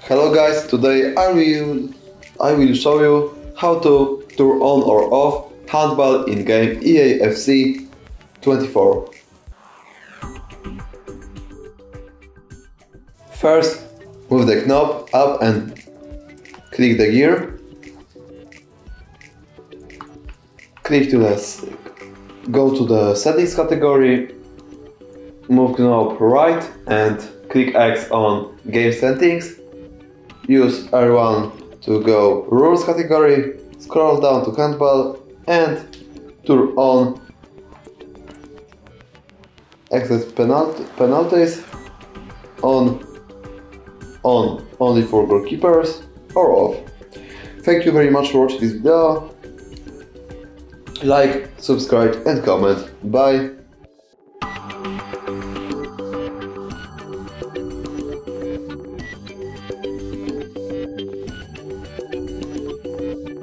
Hello guys, today I will show you how to turn on or off handball in game EAFC 24. First, move the knob up and click the gear. Go to the settings category, move knob right and click X on game settings. Use R1 to go rules category, scroll down to handball and turn on access penalties on only for goalkeepers or off. Thank you very much for watching this video. Like, subscribe and comment. Bye.